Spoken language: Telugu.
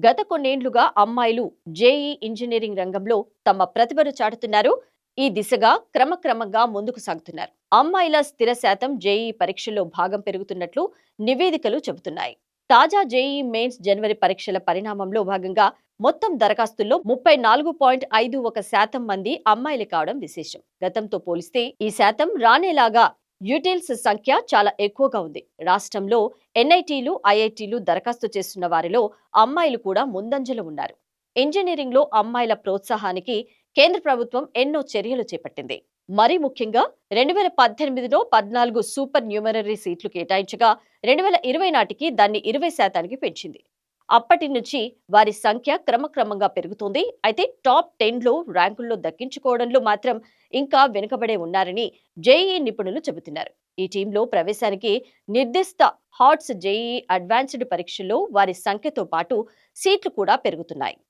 గత కొన్నేండ్లుగా అమ్మాయిలు జేఈ ఇంజనీరింగ్ రంగంలో తమ ప్రతిభను చాటుతున్నారు. ఈ దిశగా క్రమక్రమంగా ముందుకు సాగుతున్నారు. అమ్మాయిల స్థిర శాతం జేఈ పరీక్షల్లో భాగం పెరుగుతున్నట్లు నివేదికలు చెబుతున్నాయి. తాజా జేఈ మెయిన్స్ జనవరి పరీక్షల పరిణామంలో భాగంగా మొత్తం దరఖాస్తుల్లో 34.51% మంది అమ్మాయిలు కావడం విశేషం. గతంతో పోలిస్తే ఈ శాతం రానేలాగా యూటిల్స్ సంఖ్య చాలా ఎక్కువగా ఉంది. రాష్ట్రంలో ఎన్ఐటీలు, ఐఐటీలు దరఖాస్తు చేస్తున్న వారిలో అమ్మాయిలు కూడా ముందంజలో ఉన్నారు. ఇంజనీరింగ్ లో అమ్మాయిల ప్రోత్సాహానికి కేంద్ర ప్రభుత్వం ఎన్నో చర్యలు చేపట్టింది. మరీ ముఖ్యంగా 2018లో 14 సూపర్ న్యూమరరీ సీట్లు కేటాయించగా 2020 నాటికి దాన్ని 20% పెంచింది. అప్పటి నుంచి వారి సంఖ్య క్రమక్రమంగా పెరుగుతోంది. అయితే టాప్ 10లో ర్యాంకుల్లో దక్కించుకోవడంలో మాత్రం ఇంకా వెనుకబడే ఉన్నారని జేఈఈ నిపుణులు చెబుతున్నారు. ఈ టీంలో ప్రవేశానికి నిర్దిష్ట హాట్స్ జేఈఈ అడ్వాన్స్డ్ పరీక్షల్లో వారి సంఖ్యతో పాటు సీట్లు కూడా పెరుగుతున్నాయి.